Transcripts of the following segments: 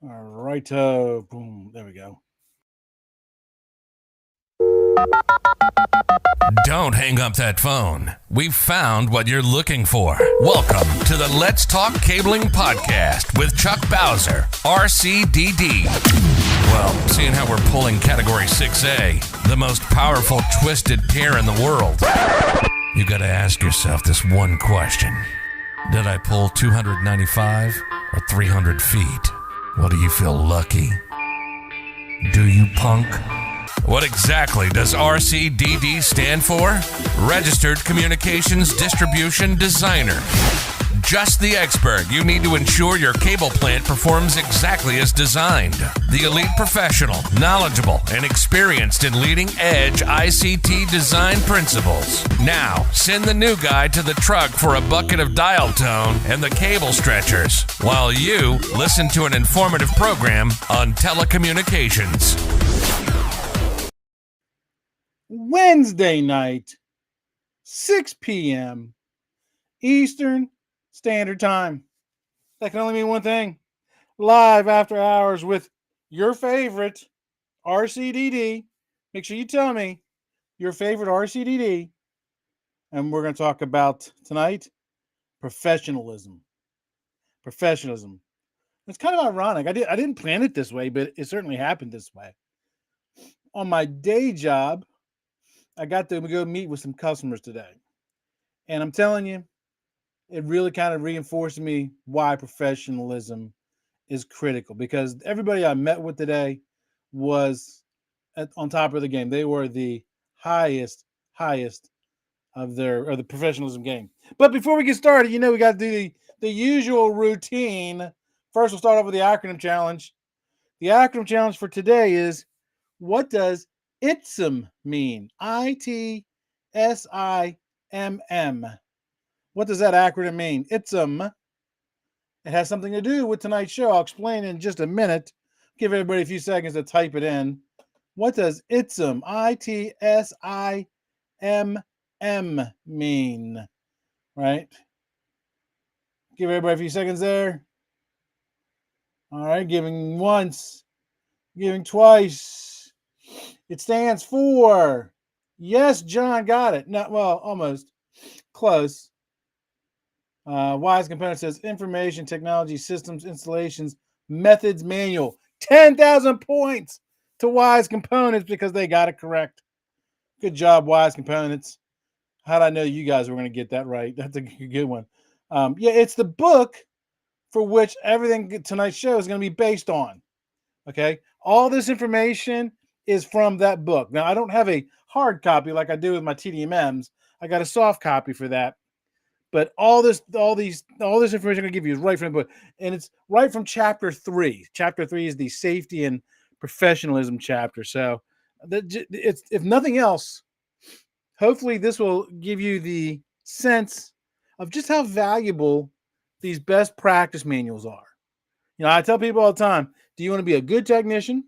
All right. Boom. There we go. Don't hang up that phone. We've found what you're looking for. Welcome to the Let's Talk Cabling podcast with Chuck Bowser, RCDD. Well, seeing how we're pulling Category 6A, the most powerful twisted pair in the world, you got to ask yourself this one question. Did I pull 295 or 300 feet? Well, do you feel lucky? Do you, punk? What exactly does RCDD stand for? Registered Communications Distribution Designer. Just the expert you need to ensure your cable plant performs exactly as designed. The elite professional, knowledgeable, and experienced in leading-edge ICT design principles. Now, send the new guy to the truck for a bucket of dial tone and the cable stretchers, while you listen to an informative program on telecommunications. Wednesday night, 6 p.m. Eastern Standard Time. That can only mean one thing. Live after hours with your favorite RCDD. Make sure you tell me your favorite RCDD. And we're going to talk about tonight professionalism. Professionalism. It's kind of ironic. I didn't plan it this way, but it certainly happened this way. On my day job, I got to go meet with some customers today. And I'm telling you, it really kind of reinforced me why professionalism is critical, because everybody I met with today was on top of the game. They were the highest of the professionalism game. But before we get started, we got to do the usual routine. First, we'll start off with the acronym challenge. The acronym challenge for today is, what does ITSM mean? ITSIMM. What does that acronym mean? ITSM. It has something to do with tonight's show. I'll explain in just a minute. Give everybody a few seconds to type it in. What does ITSM, ITSIMM, mean? Right? Give everybody a few seconds there. All right, giving once, giving twice. It stands for, yes, John got it. Not well, almost close. Wise Component says Information Technology Systems Installations Methods Manual. 10,000 points to Wise Components because they got it correct. Good job, Wise Components. How'd I know you guys were going to get that right? That's a good one. It's the book for which everything tonight's show is going to be based on. Okay? All this information is from that book. Now, I don't have a hard copy like I do with my TDMMs. I got a soft copy for that. But all this information I'm going to give you is right from the book. And it's right from chapter 3. Chapter 3 is the safety and professionalism chapter. So it's, if nothing else, hopefully this will give you the sense of just how valuable these best practice manuals are. I tell people all the time, do you want to be a good technician?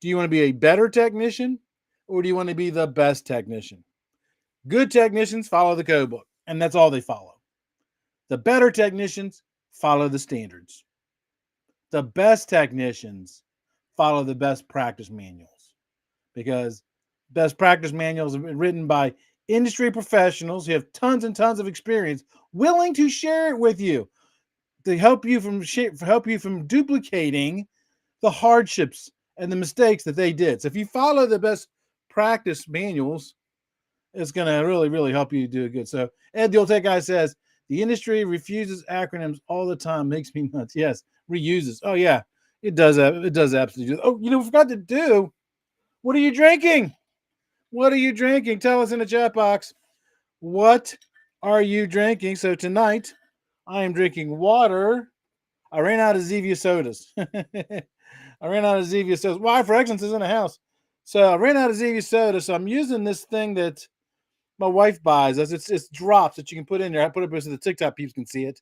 Do you want to be a better technician? Or do you want to be the best technician? Good technicians follow the code book, and that's all they follow. The better technicians follow the standards. The best technicians follow the best practice manuals, because best practice manuals have been written by industry professionals who have tons and tons of experience, willing to share it with you to help you from duplicating the hardships and the mistakes that they did. So if you follow the best practice manuals, it's going to really, really help you do it good. So Ed, the old tech guy, says, the industry refuses acronyms all the time. Makes me nuts. Yes, reuses. Oh, yeah, it does. It does absolutely. Oh, we forgot to do. What are you drinking? What are you drinking? Tell us in the chat box. What are you drinking? So tonight, I am drinking water. I ran out of Zevia sodas. Why? For Excellence is in the house. So I ran out of Zevia soda. So I'm using this thing that my wife buys us. It's drops that you can put in there. I put it so the TikTok peeps can see it.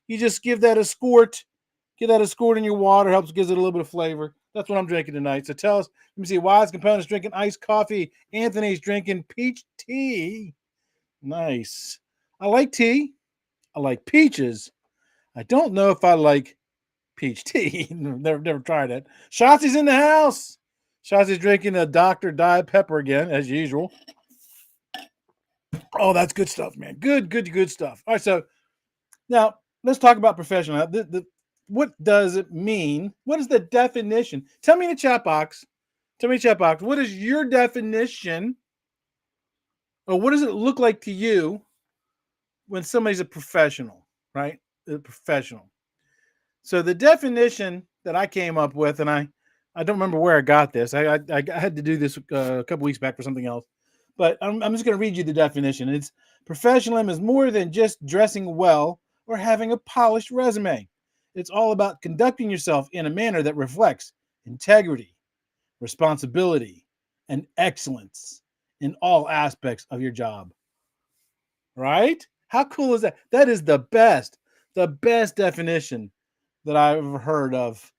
You just give that a squirt. Get that a squirt in your water. Gives it a little bit of flavor. That's what I'm drinking tonight. So tell us. Let me see. Wise Components drinking iced coffee. Anthony's drinking peach tea. Nice. I like tea. I like peaches. I don't know if I like peach tea. Never tried it. Shotzi's in the house. Shotzi's drinking a Dr. Diet Pepper again, as usual. Oh, that's good stuff, man. Good stuff. All right, so now let's talk about professional. What does it mean? What is the definition? Tell me in the chat box. What is your definition, or what does it look like to you when somebody's a professional, right? A professional. So the definition that I came up with, and I don't remember where I got this. I had to do this a couple weeks back for something else, but I'm just going to read you the definition. It's professionalism is more than just dressing well or having a polished resume. It's all about conducting yourself in a manner that reflects integrity, responsibility, and excellence in all aspects of your job. Right? How cool is that? That is the best definition that I've ever heard of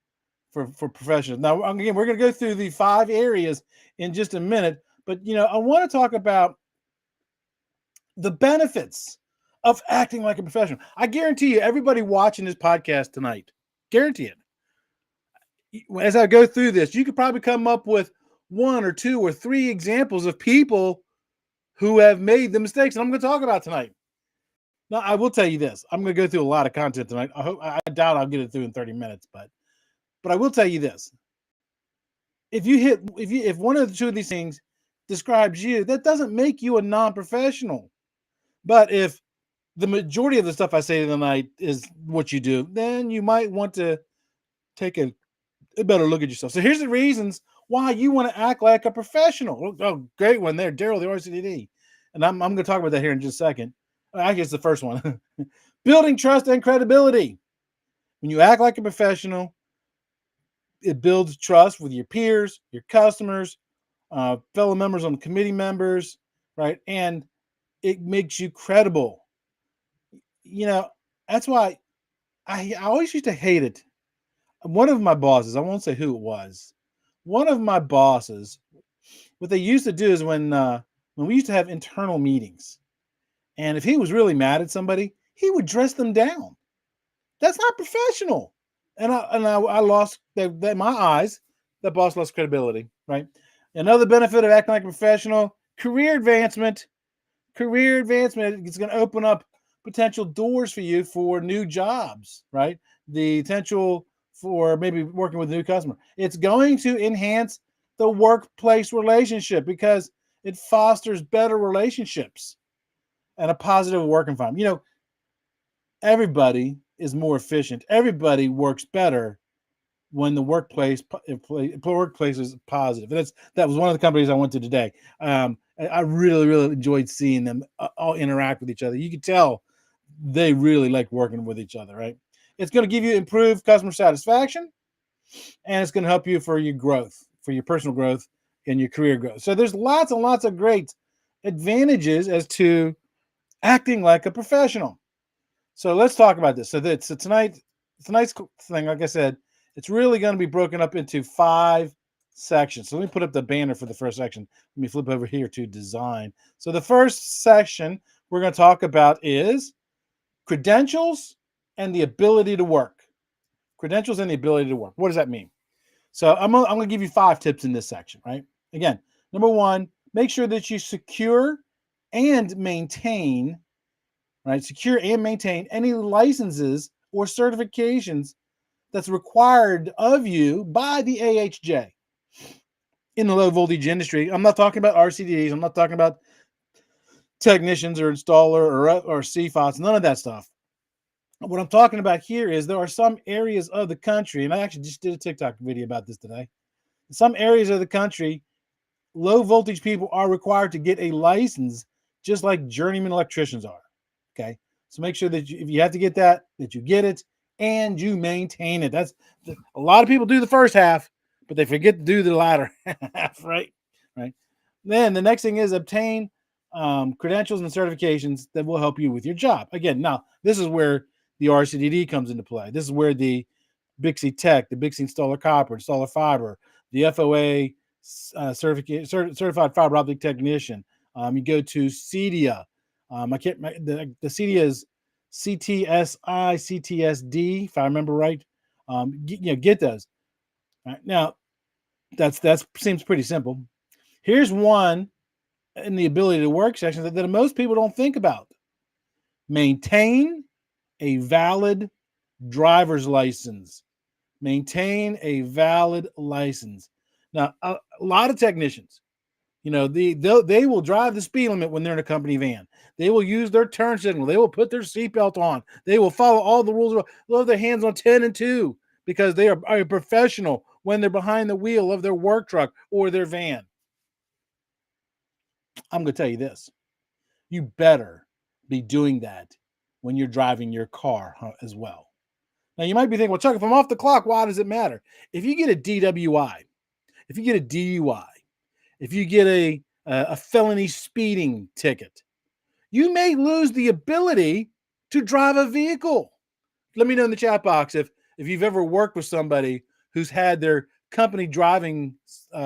for professionals. Now, again, we're going to go through the 5 areas in just a minute, but I want to talk about the benefits of acting like a professional. I guarantee you, everybody watching this podcast tonight, guarantee it. As I go through this, you could probably come up with 1 or 2 or 3 examples of people who have made the mistakes that I'm going to talk about tonight. Now, I will tell you this. I'm going to go through a lot of content tonight. I doubt I'll get it through in 30 minutes, but I will tell you this. If one of the 2 of these things describes you, that doesn't make you a non-professional. But if the majority of the stuff I say tonight is what you do, then you might want to take a better look at yourself. So here's the reasons why you want to act like a professional. Oh, great one there, Daryl, the RCDD. And I'm going to talk about that here in just a second. I guess the first one. Building trust and credibility. When you act like a professional, it builds trust with your peers, your customers, fellow members on the committee members, right? And it makes you credible. That's why I always used to hate it. One of my bosses, I won't say who it was, one of my bosses, what they used to do is when we used to have internal meetings, and if he was really mad at somebody, he would dress them down. That's not professional. And I lost my eyes. That boss lost credibility, right? Another benefit of acting like a professional, career advancement. Career advancement is going to open up potential doors for you for new jobs, right? The potential for maybe working with a new customer. It's going to enhance the workplace relationship because it fosters better relationships and a positive work environment. Everybody is more efficient. Everybody works better when the workplace is positive. And that was one of the companies I went to today. I really enjoyed seeing them all interact with each other. You could tell they really like working with each other, right? It's going to give you improved customer satisfaction, and it's going to help you for your growth, for your personal growth and your career growth. So there's lots and lots of great advantages as to acting like a professional. So let's talk about this. So tonight's thing, like I said, it's really going to be broken up into 5 sections. So let me put up the banner for the first section. Let me flip over here to design. So the first section we're going to talk about is credentials and the ability to work. Credentials and the ability to work. What does that mean? So I'm going to give you 5 tips in this section, right? Again, number 1, make sure that you secure and maintain any licenses or certifications that's required of you by the AHJ in the low voltage industry. I'm not talking about RCDs. I'm not talking about technicians or installer or CFOTs, none of that stuff. What I'm talking about here is there are some areas of the country, and I actually just did a TikTok video about this today. In some areas of the country, low voltage people are required to get a license just like journeyman electricians are. Okay. So make sure that if you have to get that you get it and you maintain it. That's a lot of people do the first half, but they forget to do the latter half, right? Right. Then the next thing is obtain credentials and certifications that will help you with your job. Again, now this is where the RCDD comes into play. This is where the Bixie Tech, the Bixie Installer Copper, Installer Fiber, the FOA certified fiber optic technician. You go to CEDIA. The CEDIA is CTSI, CTSD, if I remember right. Get those. All right. Now, that seems pretty simple. Here's one in the ability to work section that most people don't think about. Maintain a valid driver's license. Maintain a valid license. Now, a lot of technicians, they will drive the speed limit when they're in a company van. They will use their turn signal. They will put their seatbelt on. They will follow all the rules. They'll have their hands on 10 and 2 because they are a professional when they're behind the wheel of their work truck or their van. I'm going to tell you this. You better be doing that when you're driving your car as well. Now, you might be thinking, well, Chuck, if I'm off the clock, why does it matter? If you get a DWI, if you get a DUI, if you get a felony speeding ticket, you may lose the ability to drive a vehicle. Let me know in the chat box if you've ever worked with somebody who's had their company driving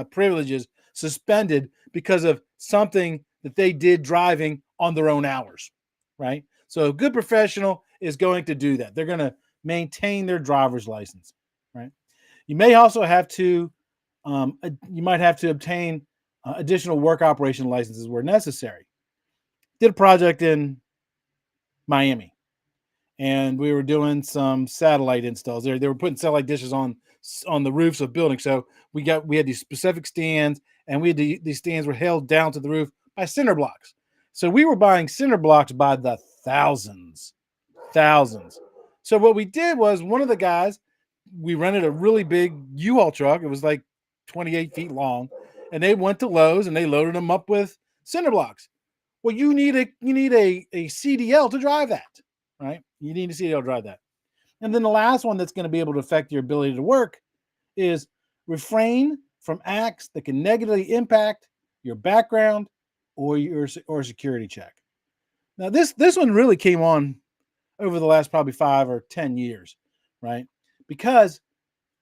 privileges suspended because of something that they did driving on their own hours, right? So a good professional is going to do that. They're going to maintain their driver's license, right? You may also have to, you might have to obtain additional work operation licenses where necessary. Did a project in Miami, and we were doing some satellite installs. They were putting satellite dishes on the roofs of buildings. So we had these specific stands, and these stands were held down to the roof by cinder blocks. So we were buying cinder blocks by the thousands. So what we did was, one of the guys, we rented a really big U-Haul truck. It was like 28 feet long, and they went to Lowe's and they loaded them up with cinder blocks. Well, you need a CDL to drive that, right? You need a CDL to drive that. And then the last one that's going to be able to affect your ability to work is refrain from acts that can negatively impact your background or security check. Now, this one really came on over the last probably 5 or 10 years, right? Because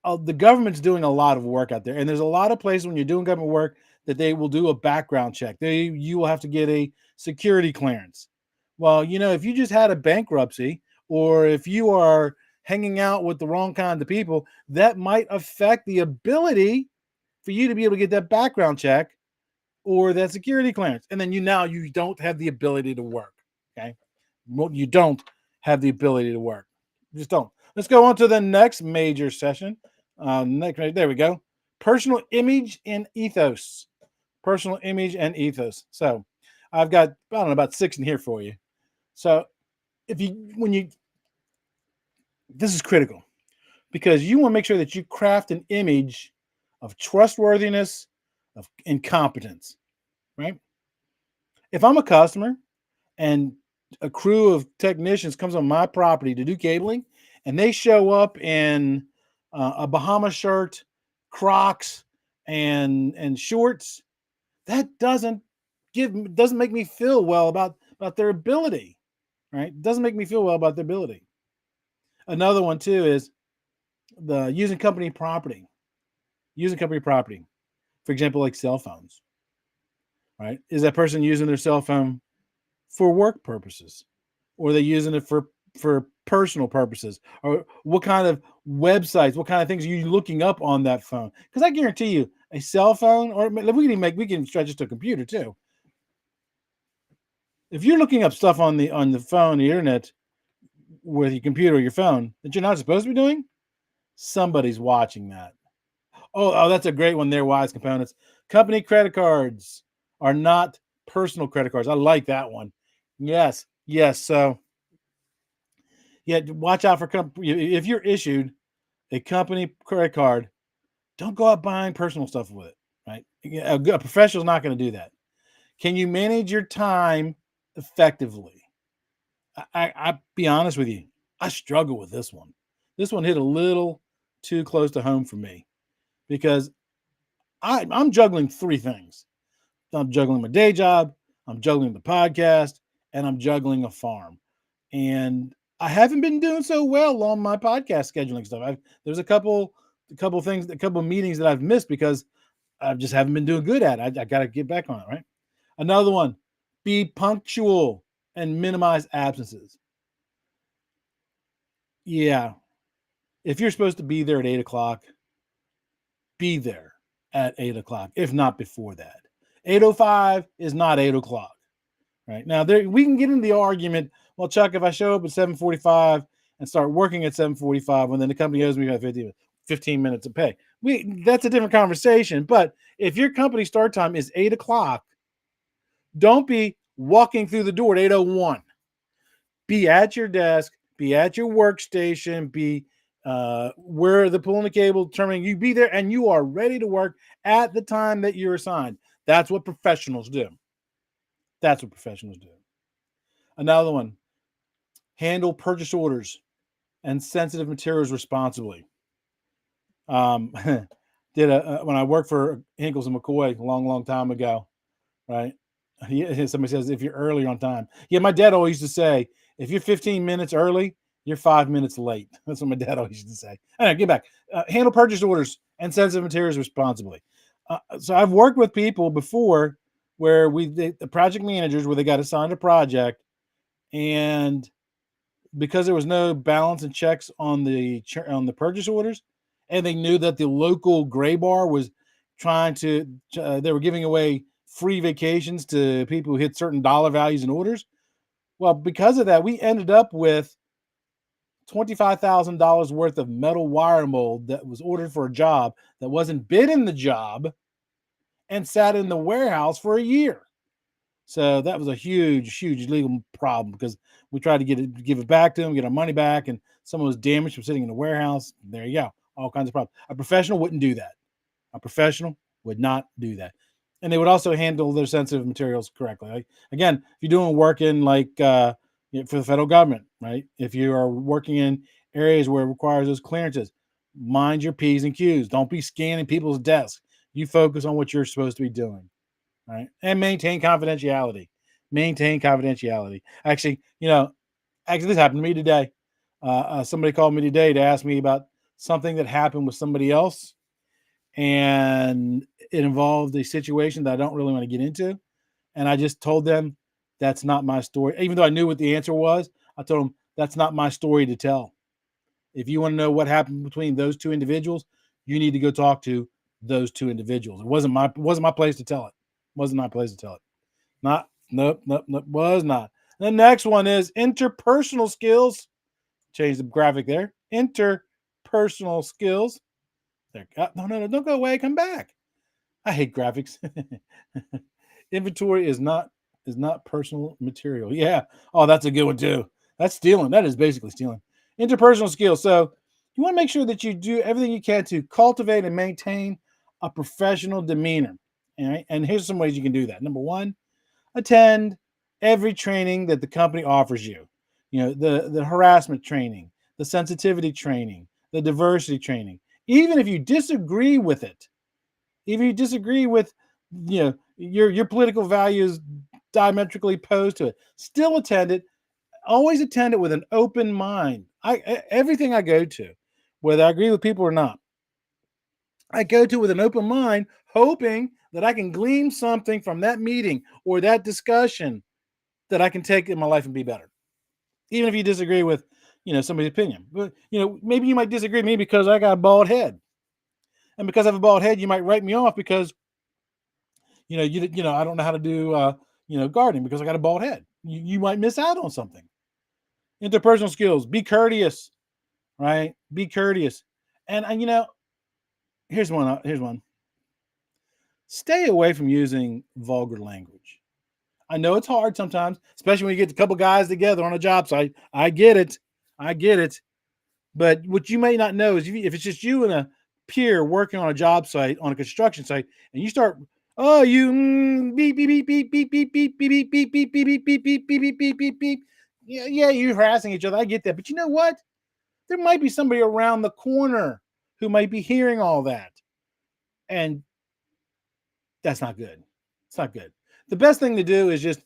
the government's doing a lot of work out there, and there's a lot of places when you're doing government work that they will do a background check. You will have to get a security clearance. Well, if you just had a bankruptcy, or if you are hanging out with the wrong kind of people, that might affect the ability for you to be able to get that background check or that security clearance. And then you don't have the ability to work. Okay. Well, you don't have the ability to work. You just don't. Let's go on to the next major session. There we go. Personal image and ethos. Personal image and ethos. So I've got, I don't know, about 6 in here for you. So this is critical, because you want to make sure that you craft an image of trustworthiness, and competence, right? If I'm a customer and a crew of technicians comes on my property to do cabling, and they show up in a Bahama shirt, Crocs, and shorts, that doesn't make me feel well about their ability, right? Doesn't make me feel well about their ability. Another one too is the using company property. For example, like cell phones, right? Is that person using their cell phone for work purposes, or are they using it for personal purposes? Or what kind of websites, what kind of things are you looking up on that phone? Because I guarantee you, a cell phone, or we can stretch it to a computer too. If you're looking up stuff on the phone, the internet, with your computer or your phone that you're not supposed to be doing, somebody's watching that. Oh, that's a great one there, Wise Components. Company credit cards are not personal credit cards. I like that one. Yes. So, yeah, watch out for if you're issued a company credit card, don't go out buying personal stuff with it, right? A professional's not going to do that. Can you manage your time effectively? I be honest with you, I struggle with this one. This one hit a little too close to home for me, because I'm juggling 3 things. I'm juggling my day job, I'm juggling the podcast, and I'm juggling a farm. And I haven't been doing so well on my podcast scheduling stuff. There's a couple meetings that I've missed because I just haven't been doing good at it. I got to get back on it, right? Another one, be punctual and minimize absences. Yeah. If you're supposed to be there at 8 o'clock, be there at 8 o'clock, if not before that. 8:05 is not 8 o'clock. Right now, we can get into the argument. Well, Chuck, if I show up at 7:45 and start working at 7:45, when then the company owes me 15 minutes of pay, that's a different conversation. But if your company start time is 8 o'clock, don't be walking through the door at 8:01. Be at your desk, be at your workstation, be where the pulling the cable, determining you be there, and you are ready to work at the time that you're assigned. That's what professionals do. That's what professionals do. Another one, handle purchase orders and sensitive materials responsibly. Did when I worked for Hinkles and McCoy a long time ago, right? Somebody says if you're early on time. Yeah, my dad always used to say, if you're 15 minutes early, you're 5 minutes late. That's what my dad always used to say. Anyway, get back. Handle purchase orders and sensitive materials responsibly. So I've worked with people before where the project managers, where they got assigned a project, and because there was no balance and checks on the purchase orders, and they knew that the local gray bar was trying to they were giving away free vacations to people who hit certain dollar values and orders. Well, because of that, we ended up with $25,000 worth of metal wire mold that was ordered for a job that wasn't bid in the job and sat in the warehouse for a year. So that was a huge legal problem because we tried to give it back to them, get our money back, and someone was damaged from sitting in the warehouse. There you go. All kinds of problems. A professional wouldn't do that. A professional would not do that. And they would also handle their sensitive materials correctly. Like, again, if you're doing work in for the federal government, right? If you are working in areas where it requires those clearances, mind your P's and Q's. Don't be scanning people's desks. You focus on what you're supposed to be doing. Right. And maintain confidentiality. Actually, this happened to me today. Somebody called me today to ask me about something that happened with somebody else. And it involved a situation that I don't really want to get into. And I just told them that's not my story. Even though I knew what the answer was, I told them that's not my story to tell. If you want to know what happened between those two individuals, you need to go talk to those two individuals. It wasn't my place to tell it. Wasn't my place to tell it. Nope, was not. The next one is interpersonal skills. Change the graphic there. Interpersonal skills. There. No, don't go away. Come back. I hate graphics. Inventory is not personal material. Yeah. Oh, that's a good one too. That's stealing. That is basically stealing. Interpersonal skills. So you want to make sure that you do everything you can to cultivate and maintain a professional demeanor. Right? And here's some ways you can do that. Number one, attend every training that the company offers you. The harassment training, the sensitivity training, the diversity training. Even if you disagree with it, even if you disagree with your political values diametrically opposed to it, still attend it. Always attend it with an open mind. Everything I go to, whether I agree with people or not, I go to with an open mind, hoping that I can glean something from that meeting or that discussion that I can take in my life and be better. Even if you disagree with, somebody's opinion. But, maybe you might disagree with me because I got a bald head. And because I have a bald head, you might write me off because, I don't know how to do, gardening because I got a bald head. You might miss out on something. Interpersonal skills, be courteous, right? Be courteous. And here's one. Stay away from using vulgar language. I know it's hard sometimes, especially when you get a couple guys together on a job site. I get it. But what you may not know is if it's just you and a peer working on a job site, on a construction site, and you start, oh, you beep, beep, beep, beep, beep, beep, beep, beep, beep, beep, beep, beep, beep, beep, beep, beep, beep, beep, beep. Yeah, you're harassing each other. I get that. But you know what? There might be somebody around the corner who might be hearing all that. And that's not good. It's not good. The best thing to do is just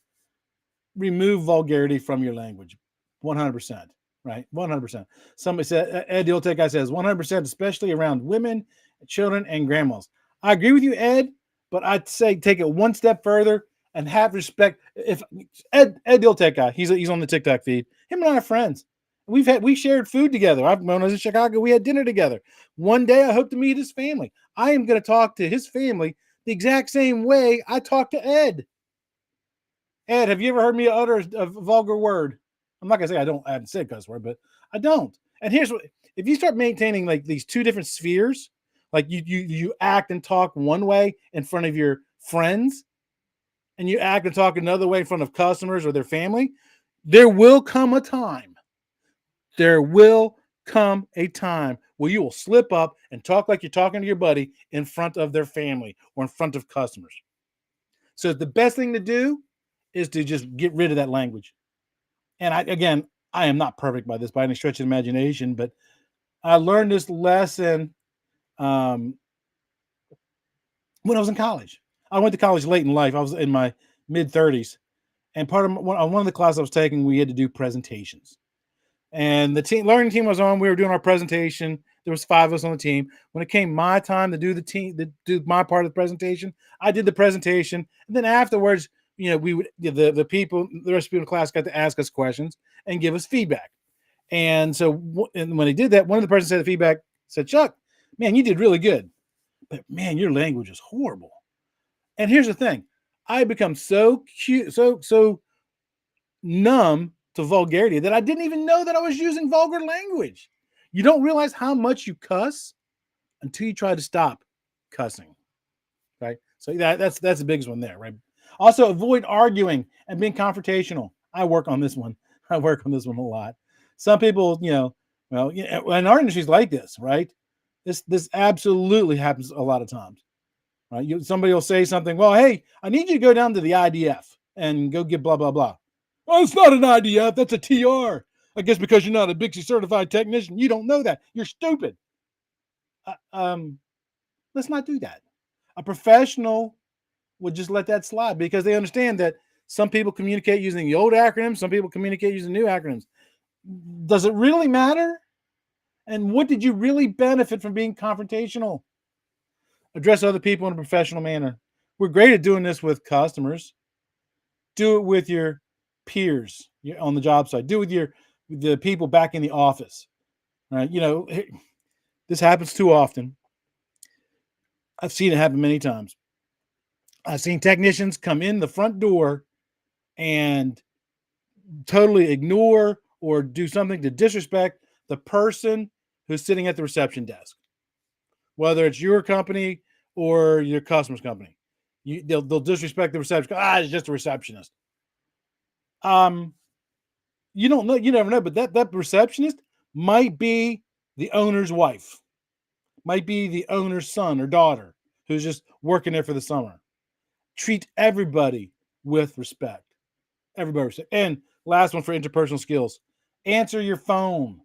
remove vulgarity from your language. 100%, right? 100%. Somebody said, Ed, the old tech guy says 100%, especially around women, children, and grandmas. I agree with you, Ed, but I'd say take it one step further and have respect. If Ed the old tech guy, he's on the TikTok feed. Him and I are friends. We shared food together. When I was in Chicago, we had dinner together. One day, I hope to meet his family. I am going to talk to his family the exact same way I talk to Ed. Ed, have you ever heard me utter a vulgar word? I'm not going to say I haven't said cuss word, but I don't. And here's what: if you start maintaining like these two different spheres, like you act and talk one way in front of your friends, and you act and talk another way in front of customers or their family, there will come a time. There will come a time where you will slip up and talk like you're talking to your buddy in front of their family or in front of customers. So the best thing to do is to just get rid of that language. And I am not perfect by this by any stretch of imagination, but I learned this lesson um, when I was in college. I went to college late in life. I was in my mid 30s, and part of one of the classes I was taking, we had to do presentations. And the learning team was on. We were doing our presentation. There was 5 of us on the team. When it came my time to do my part of the presentation, I did the presentation, and then afterwards, we would the people, the rest of the people in the class got to ask us questions and give us feedback. And so, and when they did that, one of the persons said the feedback said, "Chuck, man, you did really good, but man, your language is horrible." And here's the thing: I become so cute, so numb to vulgarity that I didn't even know that I was using vulgar language. You don't realize how much you cuss until you try to stop cussing. Right. So that's the biggest one there, right? Also, avoid arguing and being confrontational. I work on this one. I work on this one a lot. Some people, and our industry's like this, right? This absolutely happens a lot of times. Right? Somebody will say something. Well, hey, I need you to go down to the IDF and go get blah blah blah. Oh, it's not an IDF. That's a TR. I guess because you're not a Bixby certified technician, you don't know that. You're stupid. Let's not do that. A professional would just let that slide because they understand that some people communicate using the old acronyms, some people communicate using new acronyms. Does it really matter? And what did you really benefit from being confrontational? Address other people in a professional manner. We're great at doing this with customers. Do it with your peers on the job site. Do it with the people back in the office. Right? This happens too often. I've seen it happen many times. I've seen technicians come in the front door and totally ignore or do something to disrespect the person who's sitting at the reception desk, whether it's your company or your customer's company. They'll disrespect the reception. It's just a receptionist. You don't know. You never know. But that receptionist might be the owner's wife, might be the owner's son or daughter who's just working there for the summer. Treat everybody with respect. Everybody respect. And last one for interpersonal skills: answer your phone.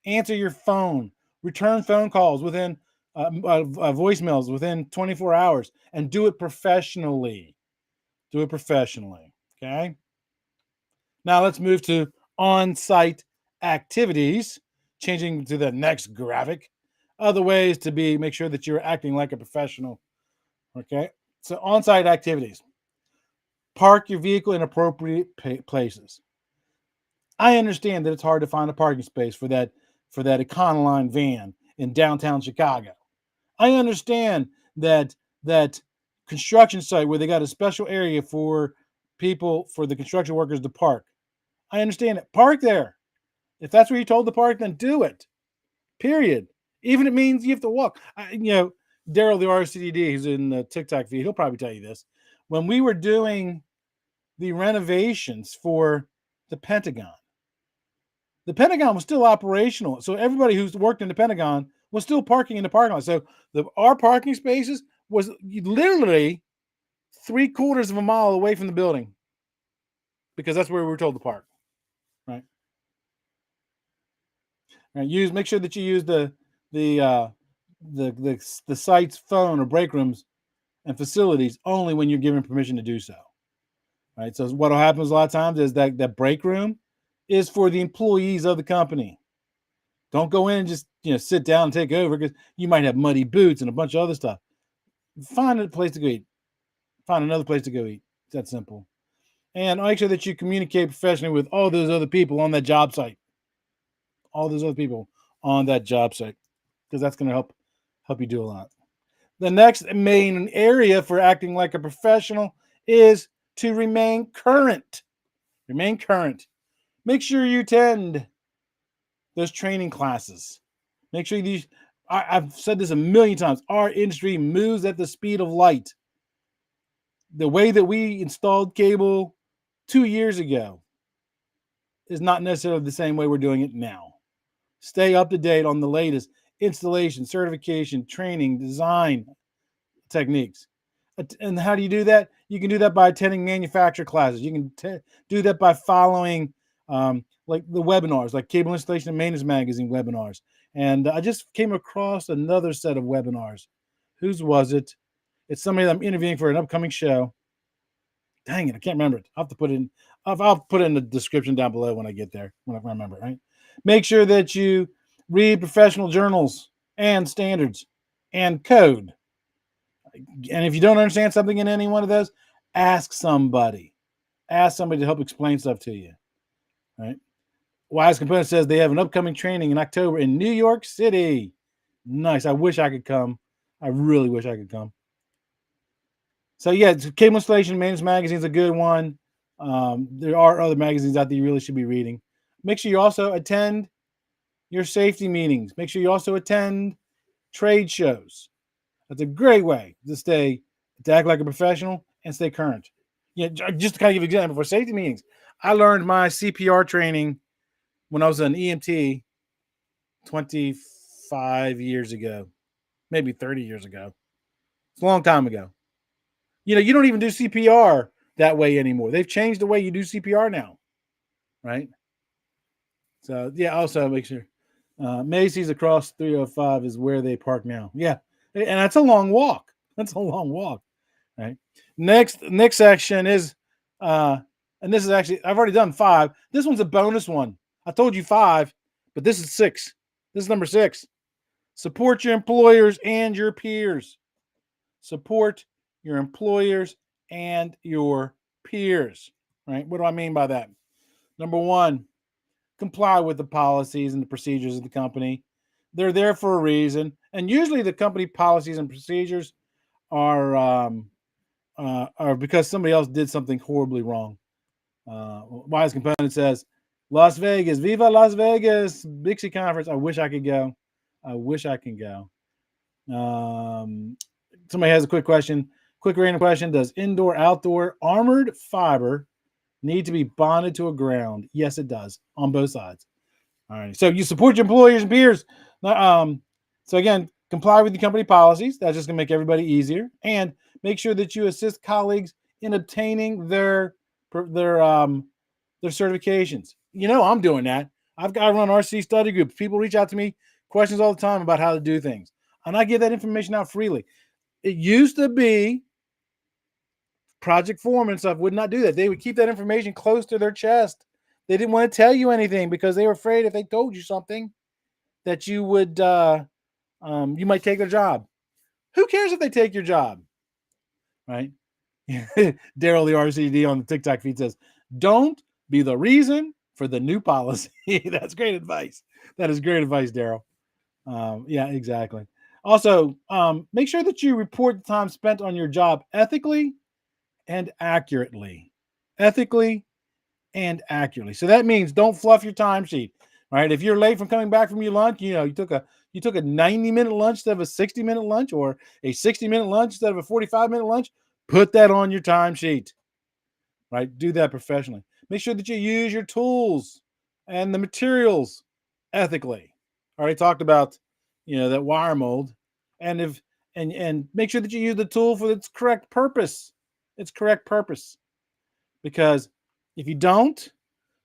Answer your phone. Return phone calls within voicemails within 24 hours, and do it professionally. Do it professionally. Okay. Now let's move to on-site activities. Changing to the next graphic. Other ways to make sure that you're acting like a professional. Okay. So on-site activities. Park your vehicle in appropriate places. I understand that it's hard to find a parking space for that Econoline van in downtown Chicago. I understand that construction site where they got a special area for the construction workers to park. I understand it. Park there. If that's where you're told to park, then do it. Period. Even if it means you have to walk. Daryl, the RCDD, who's in the TikTok feed, he'll probably tell you this. When we were doing the renovations for the Pentagon was still operational. So everybody who's worked in the Pentagon was still parking in the parking lot. So our parking spaces was literally 3/4 of a mile away from the building because that's where we were told to park. Right. And make sure that you use the site's phone or break rooms and facilities only when you're given permission to do so. Right. So what will happen a lot of times is that break room is for the employees of the company. Don't go in and just sit down and take over because you might have muddy boots and a bunch of other stuff. Find a place to go eat. Find another place to go eat. It's that simple. And make sure that you communicate professionally with all those other people on that job site. all those other people on that job site, because that's going to help you do a lot. The next main area for acting like a professional is to remain current. Remain current. Make sure you attend those training classes. Make sure these, I've said this a million times, our industry moves at the speed of light. The way that we installed cable 2 years ago is not necessarily the same way we're doing it now. Stay up to date on the latest installation, certification, training, design techniques. And how do you do that? You can do that by attending manufacturer classes. You can do that by following like the webinars, like Cable Installation and Maintenance Magazine webinars. And I just came across another set of webinars. Whose was it? It's somebody that I'm interviewing for an upcoming show. Dang it, I can't remember it. I'll have to put it in. I'll put it in the description down below when I get there, when I remember it, right? Make sure that you read professional journals and standards and code. And if you don't understand something in any one of those, ask somebody. Ask somebody to help explain stuff to you, right? Wise Component says they have an upcoming training in October in New York City. Nice. I wish I could come. I really wish I could come. So yeah, Cable Installation Maintenance Magazine is a good one. There are other magazines out there you really should be reading. Make sure you also attend your safety meetings. Make sure you also attend trade shows. That's a great way to act like a professional and stay current. Yeah, just to kind of give an example, for safety meetings, I learned my CPR training when I was an EMT 25 years ago, maybe 30 years ago. It's a long time ago. You don't even do CPR that way anymore. They've changed the way you do CPR now, right? So, yeah, also make sure Macy's across 305 is where they park now. Yeah, and that's a long walk. That's a long walk, right? Next section is, and this is actually, I've already done 5. This one's a bonus one. I told you 5, but this is 6. This is number 6. Support your employers and your peers. Support your employers and your peers, right? What do I mean by that? Number 1, comply with the policies and the procedures of the company. They're there for a reason. And usually the company policies and procedures are because somebody else did something horribly wrong. Wise Component says, Las Vegas, Viva Las Vegas, Bixie Conference. I wish I could go. I wish I can go. Somebody has a quick random question. Does indoor-outdoor armored fiber need to be bonded to a ground? Yes, it does, on both sides. All right. So you support your employers and peers. So again, comply with the company policies. That's just going to make everybody easier. And make sure that you assist colleagues in obtaining their certifications. I'm doing that. I've got to run RC study groups. People reach out to me, questions all the time about how to do things. And I give that information out freely. It used to be project foreman and stuff would not do that. They would keep that information close to their chest. They didn't want to tell you anything because they were afraid if they told you something that you would, you might take their job. Who cares if they take your job? Right? Daryl, the RCD on the TikTok feed says, don't be the reason for the new policy. That's great advice. That is great advice, Daryl. Yeah, exactly. Also, make sure that you report the time spent on your job ethically and accurately. Ethically and accurately. So that means don't fluff your timesheet, right? If you're late from coming back from your lunch, you took a 90-minute lunch instead of a 60-minute lunch, or a 60-minute lunch instead of a 45-minute lunch, put that on your timesheet, right? Do that professionally. Make sure that you use your tools and the materials ethically. I already talked about, that wire mold, and make sure that you use the tool for its correct purpose. Its correct purpose. Because if you don't,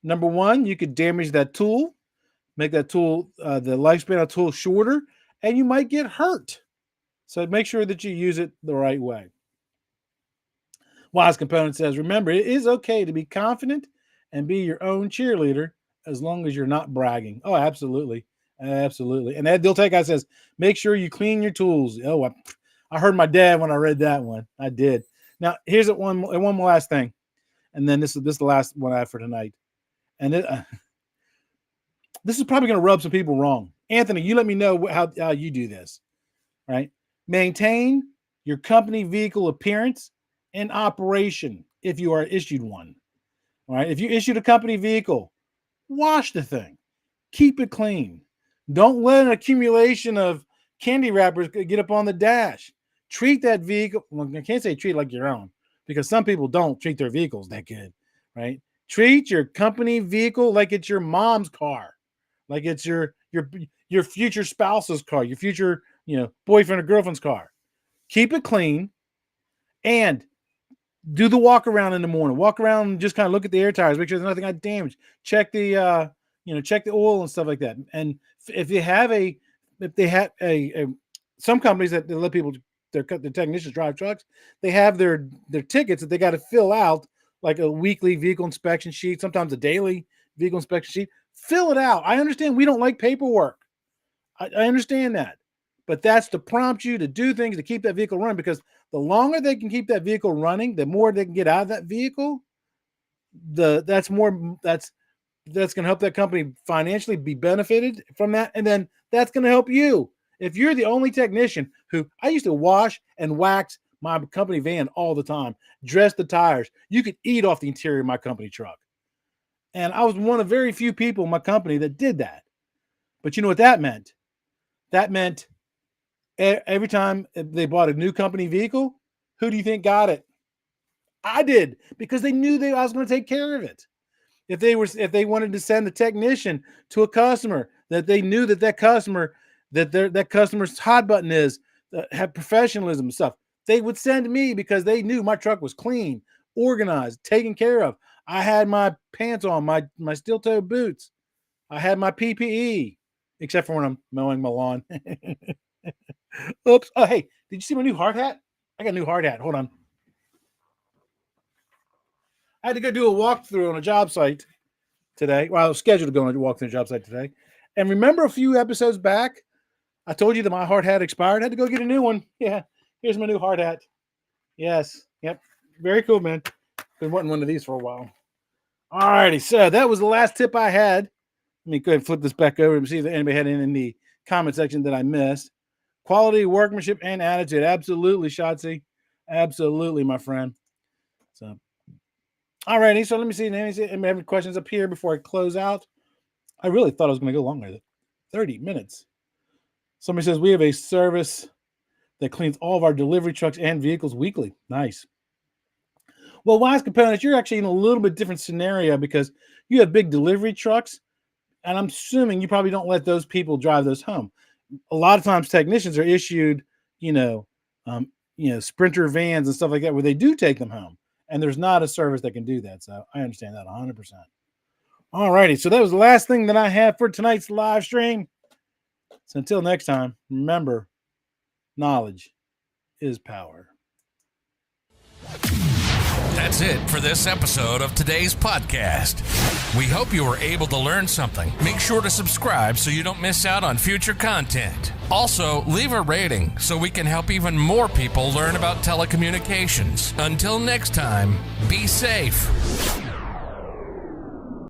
number 1, you could damage that tool, make that tool, the lifespan of the tool shorter, and you might get hurt. So make sure that you use it the right way. Wise Component says, remember, it is okay to be confident and be your own cheerleader as long as you're not bragging. Oh, absolutely. Absolutely. And Ed Diltake says, make sure you clean your tools. Oh, I heard my dad when I read that one. I did. Now, here's one more last thing. And then this is the last one I have for tonight. And this is probably going to rub some people wrong. Anthony, you let me know how you do this, right? Maintain your company vehicle appearance and operation if you are issued one. All right. If you issued a company vehicle, wash the thing, keep it clean. Don't let an accumulation of candy wrappers get up on the dash. Treat that vehicle. Well, I can't say treat like your own because some people don't treat their vehicles that good, right? Treat your company vehicle like it's your mom's car, like it's your future spouse's car, your future, boyfriend or girlfriend's car. Keep it clean and do the walk around in the morning. Walk around and just kind of look at the air tires, make sure there's nothing got damaged. Check the check the oil and stuff like that. And if they have some companies that they let people, their technicians drive trucks, they have their tickets that they got to fill out, like a weekly vehicle inspection sheet, sometimes a daily vehicle inspection sheet. Fill it out. I understand we don't like paperwork. I understand that. But that's to prompt you to do things to keep that vehicle running, because the longer they can keep that vehicle running, the more they can get out of that vehicle. That's going to help that company financially be benefited from that. And then that's going to help you. If you're the only technician who, I used to wash and wax my company van all the time, dress the tires. You could eat off the interior of my company truck. And I was one of very few people in my company that did that. But you know what that meant? That meant every time they bought a new company vehicle, who do you think got it? I did, because they knew I was going to take care of it. If they wanted to send a technician to a customer that they knew that customer, that customer's hot button is, had professionalism and stuff, they would send me because they knew my truck was clean, organized, taken care of. I had my pants on, my steel-toe boots. I had my PPE, except for when I'm mowing my lawn. Oops. Oh, hey, did you see my new hard hat? I got a new hard hat. Hold on. I had to go do a walkthrough on a job site today. Well, I was scheduled to go on a walkthrough on a job site today. And remember a few episodes back, I told you that my hard hat expired. I had to go get a new one. Yeah, here's my new hard hat. Yes. Yep. Very cool, man. Been wanting one of these for a while. All righty. So that was the last tip I had. Let me go ahead and flip this back over and see if anybody had any in the comment section that I missed. Quality, workmanship, and attitude. Absolutely, Shotzi. Absolutely, my friend. So, all righty. So let me see. Anybody have any questions up here before I close out? I really thought I was going to go longer than 30 minutes. Somebody says we have a service that cleans all of our delivery trucks and vehicles weekly. Nice. Well, Wise Components, you're actually in a little bit different scenario because you have big delivery trucks, and I'm assuming you probably don't let those people drive those home. A lot of times technicians are issued, Sprinter vans and stuff like that where they do take them home, and there's not a service that can do that. So I understand that 100%. All righty. So that was the last thing that I have for tonight's live stream. So until next time, remember, knowledge is power. That's it for this episode of today's podcast. We hope you were able to learn something. Make sure to subscribe so you don't miss out on future content. Also, leave a rating so we can help even more people learn about telecommunications. Until next time, be safe.